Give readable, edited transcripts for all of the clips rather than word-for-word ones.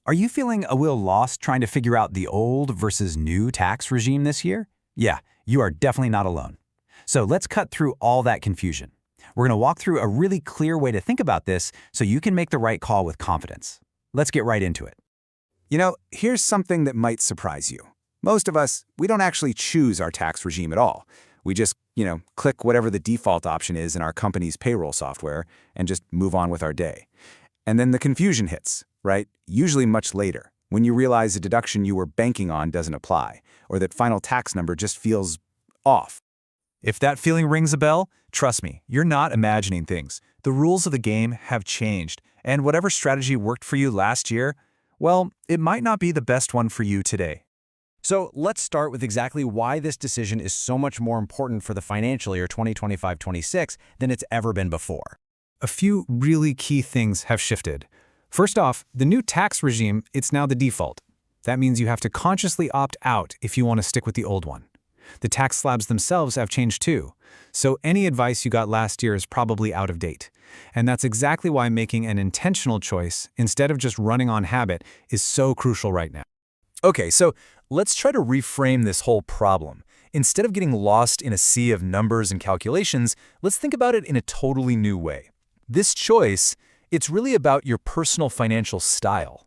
Are you feeling a little lost trying to figure out the old versus new tax regime this year? Yeah, you are definitely not alone. So let's cut through all that confusion. We're going to walk through a really clear way to think about this so you can make the right call with confidence. Let's get right into it. Here's something that might surprise you. Most of us, we don't actually choose our tax regime at all. We just, click whatever the default option is in our company's payroll software and just move on with our day. And then the confusion hits, right? Usually much later, when you realize a deduction you were banking on doesn't apply, or that final tax number just feels off. If that feeling rings a bell, trust me, you're not imagining things. The rules of the game have changed, and whatever strategy worked for you last year, well, it might not be the best one for you today. So let's start with exactly why this decision is so much more important for the financial year 2025-26 than it's ever been before. A few really key things have shifted. First off, the new tax regime, it's now the default. That means you have to consciously opt out if you want to stick with the old one. The tax slabs themselves have changed too, so any advice you got last year is probably out of date. And that's exactly why making an intentional choice, instead of just running on habit, is so crucial right now. Okay, so let's try to reframe this whole problem. Instead of getting lost in a sea of numbers and calculations, let's think about it in a totally new way. This choice, it's really about your personal financial style.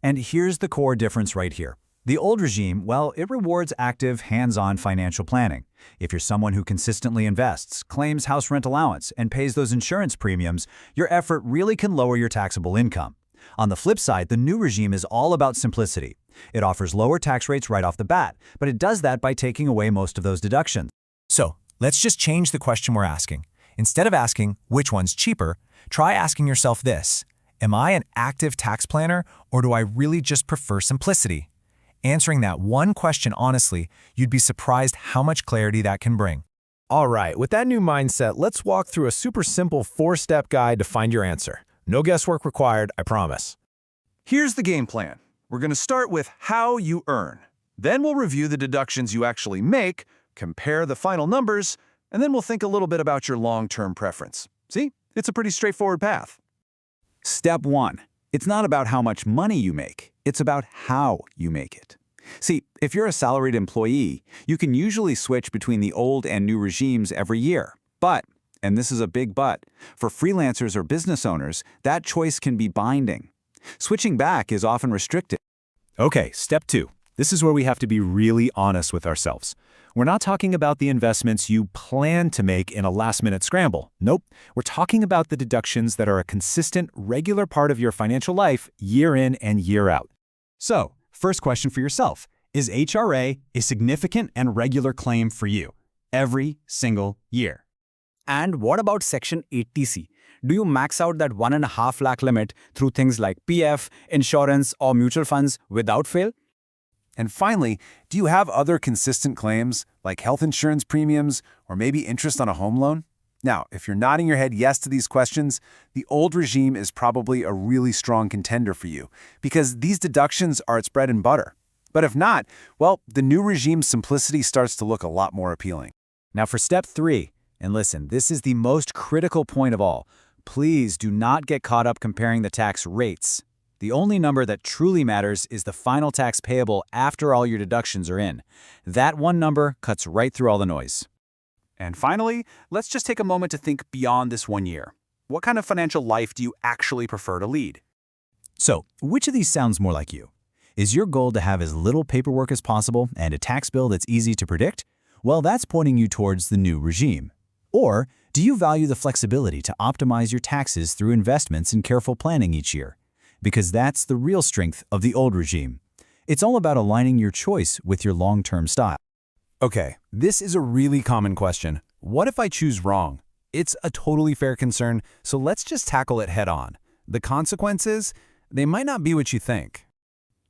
And here's the core difference right here. The old regime, well, it rewards active, hands-on financial planning. If you're someone who consistently invests, claims house rent allowance, and pays those insurance premiums, your effort really can lower your taxable income. On the flip side, the new regime is all about simplicity. It offers lower tax rates right off the bat, but it does that by taking away most of those deductions. So, let's just change the question we're asking. Instead of asking which one's cheaper, try asking yourself this: am I an active tax planner, or do I really just prefer simplicity? Answering that one question honestly, you'd be surprised how much clarity that can bring. All right, with that new mindset, let's walk through a super simple 4-step guide to find your answer. No guesswork required, I promise. Here's the game plan. We're going to start with how you earn. Then we'll review the deductions you actually make, compare the final numbers, and then we'll think a little bit about your long-term preference. See, it's a pretty straightforward path. Step 1. It's not about how much money you make. It's about how you make it. See, if you're a salaried employee, you can usually switch between the old and new regimes every year. But, and this is a big but, for freelancers or business owners, that choice can be binding. Switching back is often restricted. Okay, step 2. This is where we have to be really honest with ourselves. We're not talking about the investments you plan to make in a last-minute scramble. Nope, we're talking about the deductions that are a consistent, regular part of your financial life year in and year out. So, first question for yourself. Is HRA a significant and regular claim for you every single year? And what about Section 80C? Do you max out that 1.5 lakh limit through things like PF, insurance, or mutual funds without fail? And finally, do you have other consistent claims, like health insurance premiums or maybe interest on a home loan? Now, if you're nodding your head yes to these questions, the old regime is probably a really strong contender for you, because these deductions are its bread and butter. But if not, well, the new regime's simplicity starts to look a lot more appealing. Now for step 3, and listen, this is the most critical point of all. Please do not get caught up comparing the tax rates. The only number that truly matters is the final tax payable after all your deductions are in. That one number cuts right through all the noise. And finally, let's just take a moment to think beyond this 1 year. What kind of financial life do you actually prefer to lead? So, which of these sounds more like you? Is your goal to have as little paperwork as possible and a tax bill that's easy to predict? Well, that's pointing you towards the new regime. Or do you value the flexibility to optimize your taxes through investments and careful planning each year? Because that's the real strength of the old regime. It's all about aligning your choice with your long-term style. Okay, this is a really common question. What if I choose wrong? It's a totally fair concern, so let's just tackle it head-on. The consequences, they might not be what you think.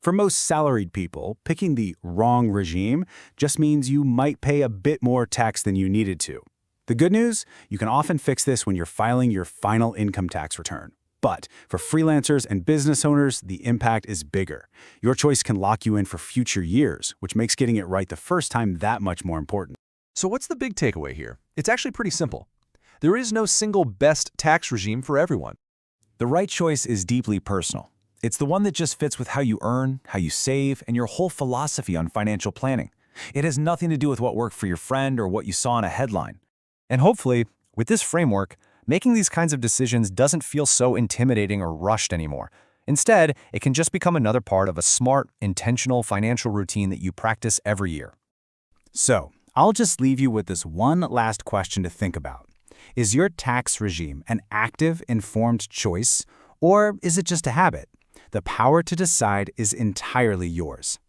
For most salaried people, picking the wrong regime just means you might pay a bit more tax than you needed to. The good news, you can often fix this when you're filing your final income tax return. But for freelancers and business owners, the impact is bigger. Your choice can lock you in for future years, which makes getting it right the first time that much more important. So what's the big takeaway here? It's actually pretty simple. There is no single best tax regime for everyone. The right choice is deeply personal. It's the one that just fits with how you earn, how you save, and your whole philosophy on financial planning. It has nothing to do with what worked for your friend or what you saw in a headline. And hopefully, with this framework, making these kinds of decisions doesn't feel so intimidating or rushed anymore. Instead, it can just become another part of a smart, intentional financial routine that you practice every year. So, I'll just leave you with this one last question to think about. Is your tax regime an active, informed choice, or is it just a habit? The power to decide is entirely yours.